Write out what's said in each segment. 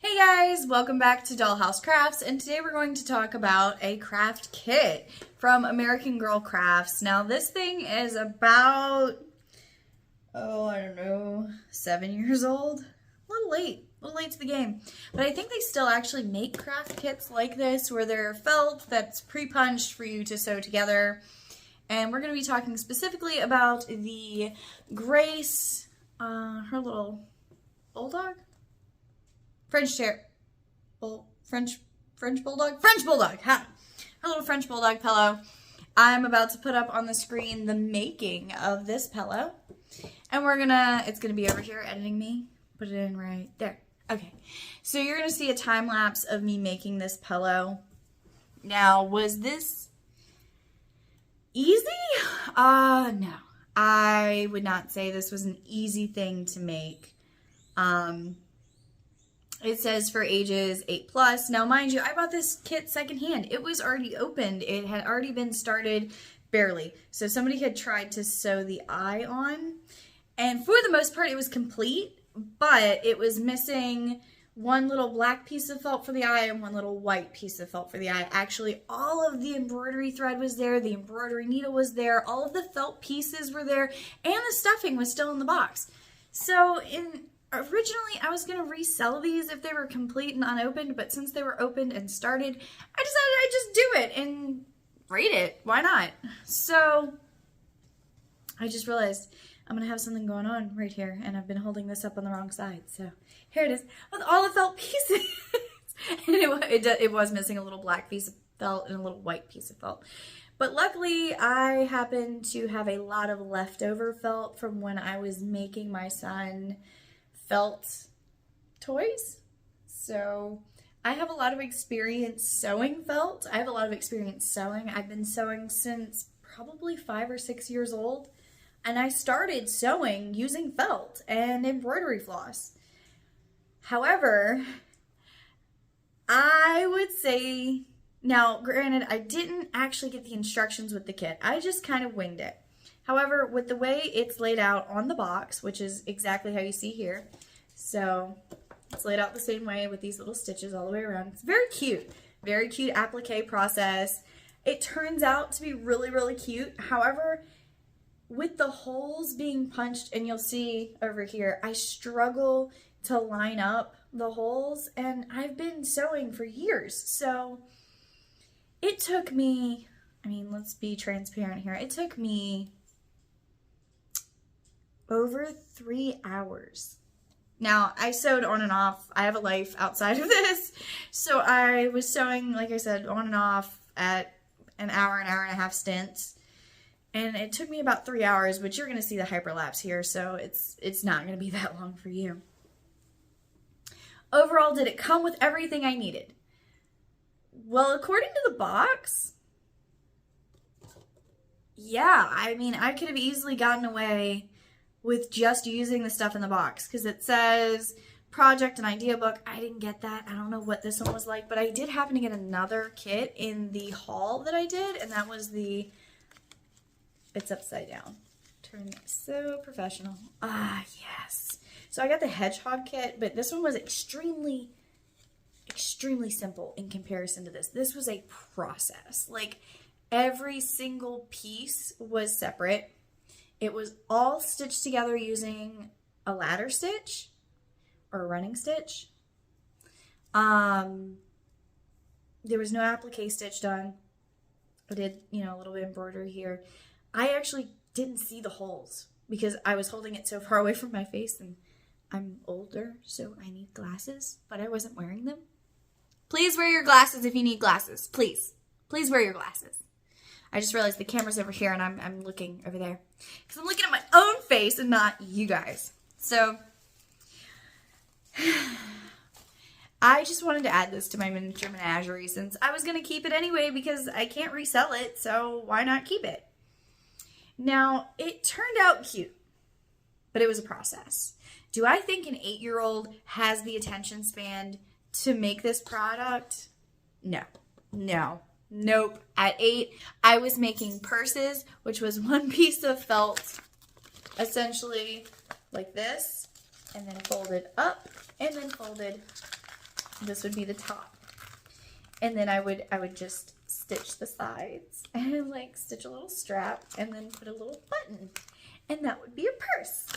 Hey guys, welcome back to Dollhouse Crafts, and today we're going to talk about a craft kit from American Girl Crafts. Now this thing is about, I don't know, 7 years old. A little late to the game. But I think they still actually make craft kits like this where they're felt that's pre-punched for you to sew together. And we're going to be talking specifically about the Grace, her little bulldog? French Bulldog, ha! Her little French Bulldog pillow. I'm about to put up on the screen the making of this pillow. And it's gonna be over here editing me. Put it in right there. Okay. So you're gonna see a time lapse of me making this pillow. Now, was this easy? No. I would not say this was an easy thing to make. It says for ages 8+. Now, mind you, I bought this kit secondhand. It was already opened. It had already been started barely. So somebody had tried to sew the eye on. And for the most part, it was complete. But it was missing one little black piece of felt for the eye and one little white piece of felt for the eye. Actually, all of the embroidery thread was there. The embroidery needle was there. All of the felt pieces were there. And the stuffing was still in the box. So originally, I was going to resell these if they were complete and unopened, but since they were opened and started, I decided I'd just do it and rate it. Why not? So I just realized I'm going to have something going on right here, and I've been holding this up on the wrong side. So here it is with all the felt pieces. And it was missing a little black piece of felt and a little white piece of felt. But luckily, I happened to have a lot of leftover felt from when I was making my son felt toys. So I have a lot of experience sewing felt. I have a lot of experience sewing. I've been sewing since probably 5 or 6 years old. And I started sewing using felt and embroidery floss. However, I would say, now granted, I didn't actually get the instructions with the kit. I just kind of winged it. However, with the way it's laid out on the box, which is exactly how you see here, so it's laid out the same way with these little stitches all the way around. It's very cute applique process. It turns out to be really, really cute. However, with the holes being punched, and you'll see over here, I struggle to line up the holes, and I've been sewing for years. So it took me, let's be transparent here. It took me over 3 hours. Now, I sewed on and off. I have a life outside of this. So I was sewing, like I said, on and off at an hour and a half stints. And it took me about 3 hours, but you're going to see the hyperlapse here, so it's not going to be that long for you. Overall, did it come with everything I needed? Well, according to the box, yeah, I could have easily gotten away with just using the stuff in the box, because it says project and idea book. I didn't get that. I don't know what this one was like, but I did happen to get another kit in the haul that I did, and that was it's upside down. Turn it so professional. Ah, yes. So I got the hedgehog kit, but this one was extremely simple in comparison to this. This was a process. Like, every single piece was separate. It was all stitched together using a ladder stitch or a running stitch. There was no applique stitch done. I did, a little bit of embroidery here. I actually didn't see the holes because I was holding it so far away from my face, and I'm older, so I need glasses, but I wasn't wearing them. Please wear your glasses if you need glasses. Please. Please wear your glasses. I just realized the camera's over here, and I'm looking over there because I'm looking at my own face and not you guys. So I just wanted to add this to my miniature menagerie since I was going to keep it anyway because I can't resell it, so why not keep it? Now, it turned out cute, but it was a process. Do I think an 8-year-old has the attention span to make this product? No. Nope. At 8, I was making purses, which was one piece of felt, essentially like this, and then folded up, and then folded This would be the top. And then I would just stitch the sides and like stitch a little strap and then put a little button. And that would be a purse.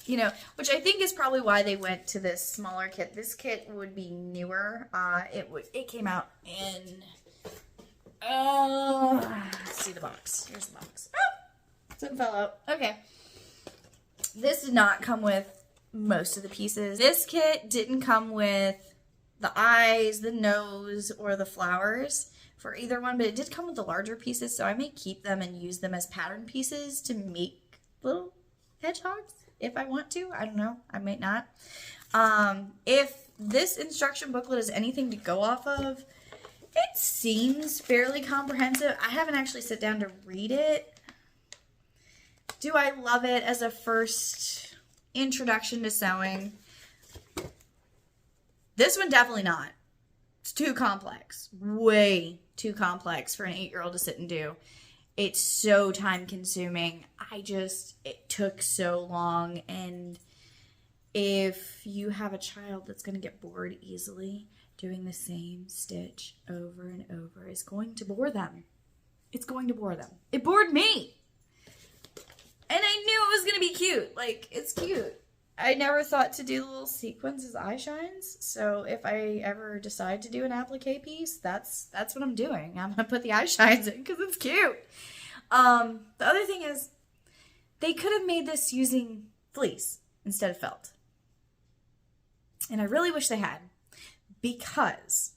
You know, which I think is probably why they went to this smaller kit. This kit would be newer. It came out in, let's see the box. Here's the box. Oh, something fell out. Okay. This did not come with most of the pieces. This kit didn't come with the eyes, the nose, or the flowers for either one, but it did come with the larger pieces, so I may keep them and use them as pattern pieces to make little hedgehogs if I want to. I don't know. I might not. If this instruction booklet is anything to go off of, it seems fairly comprehensive. I haven't actually sat down to read it. Do I love it as a first introduction to sewing? This one definitely not. It's too complex. Way too complex for an 8-year-old to sit and do. It's so time consuming. It took so long. And if you have a child that's going to get bored easily, doing the same stitch over and over is going to bore them. It's going to bore them. It bored me. And I knew it was going to be cute. Like, it's cute. I never thought to do the little sequins as eye shines. So if I ever decide to do an applique piece, that's what I'm doing. I'm going to put the eye shines in because it's cute. The other thing is they could have made this using fleece instead of felt. And I really wish they had, because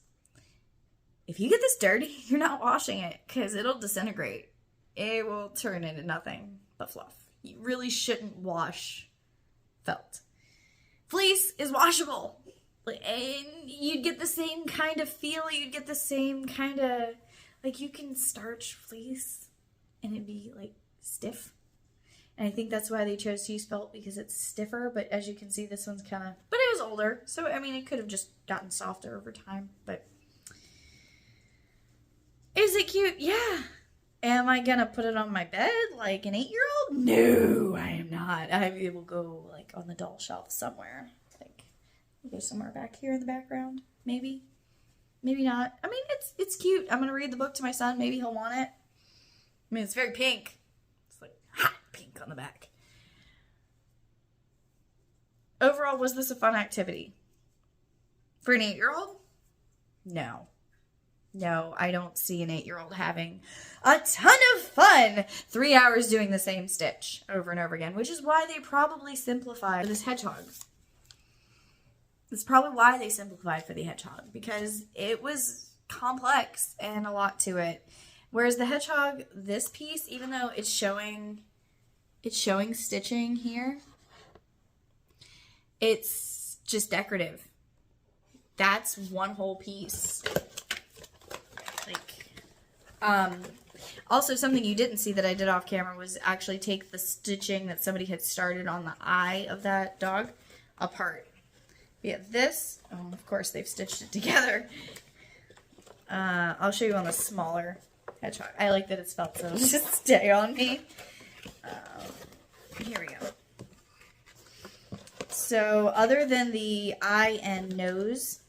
if you get this dirty, you're not washing it because it'll disintegrate. It will turn into nothing but fluff. You really shouldn't wash felt. Fleece is washable, and you'd get the same kind of feel. You'd get the same kind of, like, you can starch fleece and it'd be like stiff. And I think that's why they chose to use felt, because it's stiffer. But as you can see, this one's kind of, but it was older, so I mean, it could have just gotten softer over time. But is it cute? Yeah. Am I gonna put it on my bed like an 8-year-old? No, I am not. I will go like on the doll shelf somewhere. Like, we'll go somewhere back here in the background. Maybe. Maybe not. I mean, it's cute. I'm gonna read the book to my son. Maybe he'll want it. I mean, it's very pink. It's like hot pink on the back. Overall, was this a fun activity? For an 8-year-old? No. No, I don't see an 8-year-old having a ton of fun 3 hours doing the same stitch over and over again, which is why they probably simplified this hedgehog. That's probably why they simplified for the hedgehog, because it was complex and a lot to it. Whereas the hedgehog, this piece, even though it's showing stitching here, it's just decorative. That's one whole piece. Also, something you didn't see that I did off camera was actually take the stitching that somebody had started on the eye of that dog apart. We have this. Oh, of course, they've stitched it together. I'll show you on the smaller hedgehog. I like that it's felt, so it'll just stay on me. Here we go. So, other than the eye and nose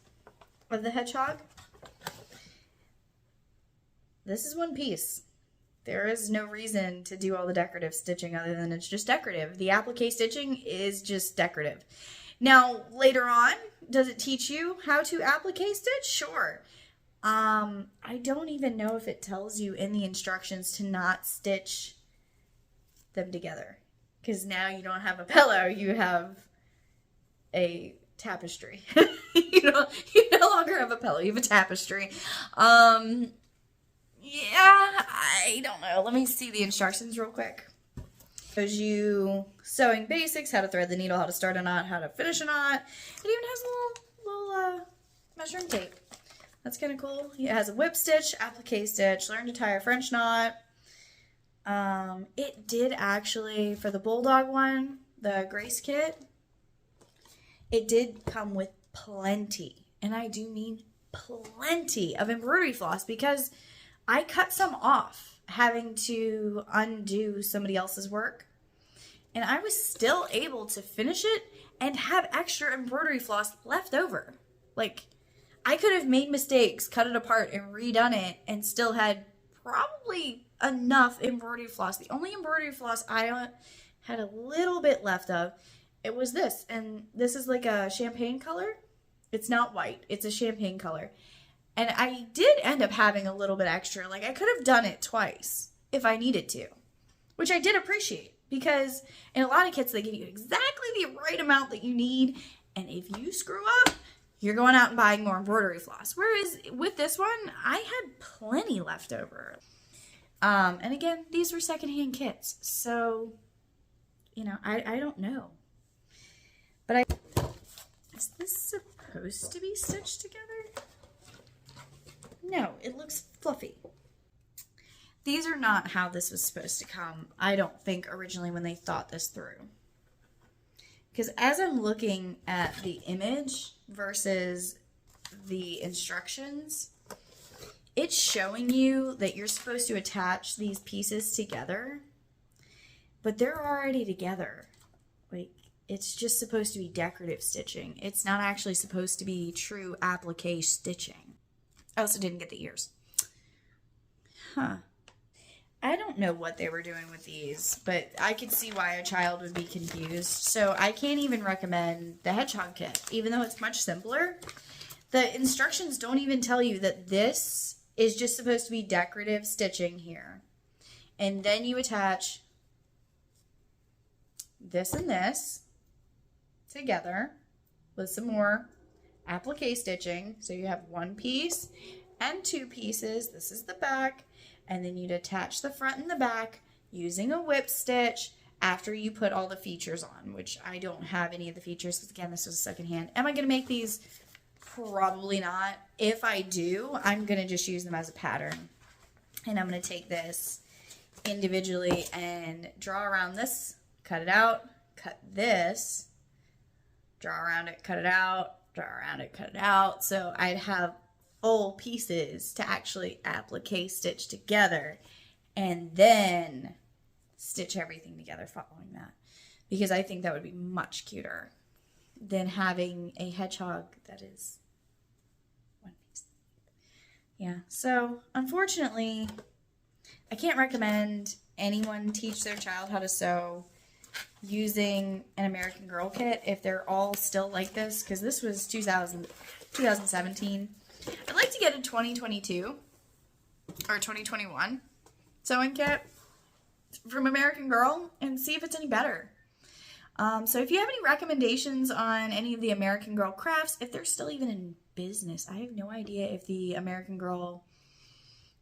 of the hedgehog, this is one piece. There is no reason to do all the decorative stitching other than it's just decorative. The applique stitching is just decorative. Now, later on, does it teach you how to applique stitch? Sure. I don't even know if it tells you in the instructions to not stitch them together. Because now you don't have a pillow, you have a tapestry. you no longer have a pillow, you have a tapestry. Yeah, I don't know. Let me see the instructions real quick. Shows you sewing basics, how to thread the needle, how to start a knot, how to finish a knot. It even has a little measuring tape. That's kind of cool. It has a whip stitch, applique stitch, learn to tie a French knot. It did actually, for the Bulldog one, the Grace kit, it did come with plenty, and I do mean plenty, of embroidery floss, because I cut some off having to undo somebody else's work, and I was still able to finish it and have extra embroidery floss left over. Like, I could have made mistakes, cut it apart, and redone it, and still had probably enough embroidery floss. The only embroidery floss I had a little bit left of, it was this. And this is like a champagne color. It's not white. It's a champagne color. And I did end up having a little bit extra. Like, I could have done it twice if I needed to, which I did appreciate, because in a lot of kits, they give you exactly the right amount that you need. And if you screw up, you're going out and buying more embroidery floss. Whereas with this one, I had plenty left over. And again, these were secondhand kits. So, you know, I don't know. But is this supposed to be stitched together? No, it looks fluffy. These are not how this was supposed to come, I don't think, originally when they thought this through. Because as I'm looking at the image versus the instructions, it's showing you that you're supposed to attach these pieces together, but they're already together. Like, it's just supposed to be decorative stitching. It's not actually supposed to be true applique stitching. I also didn't get the ears. Huh. I don't know what they were doing with these, but I could see why a child would be confused. So I can't even recommend the Hedgehog kit, even though it's much simpler. The instructions don't even tell you that this is just supposed to be decorative stitching here. And then you attach this and this together with some more applique stitching. So you have one piece and two pieces. This is the back. And then you'd attach the front and the back using a whip stitch after you put all the features on, which I don't have any of the features because, again, this was secondhand. Am I going to make these? Probably not. If I do, I'm going to just use them as a pattern. And I'm going to take this individually and draw around this, cut it out, cut this, draw around it, cut it out, draw around it, cut it out. So I'd have full pieces to actually applique stitch together and then stitch everything together following that, because I think that would be much cuter than having a hedgehog that is one piece. Yeah, so unfortunately I can't recommend anyone teach their child how to sew using an American Girl kit if they're all still like this, because this was 2017. I'd like to get a 2022 or 2021 sewing kit from American Girl and see if it's any better. So if you have any recommendations on any of the American Girl crafts, if they're still even in business, I have no idea if the American Girl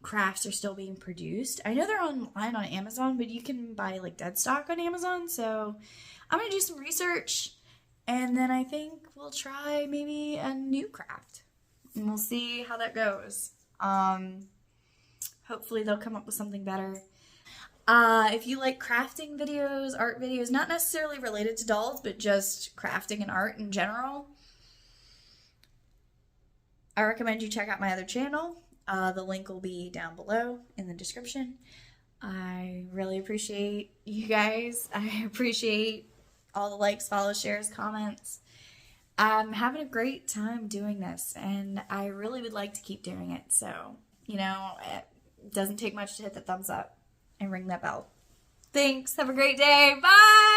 crafts are still being produced. I know they're online on Amazon, but you can buy like dead stock on Amazon. So I'm going to do some research, and then I think we'll try maybe a new craft. And we'll see how that goes. Hopefully they'll come up with something better. If you like crafting videos, art videos, not necessarily related to dolls, but just crafting and art in general, I recommend you check out my other channel. The link will be down below in the description. I really appreciate you guys. I appreciate all the likes, follows, shares, comments. I'm having a great time doing this, and I really would like to keep doing it. So, you know, it doesn't take much to hit the thumbs up and ring that bell. Thanks. Have a great day. Bye.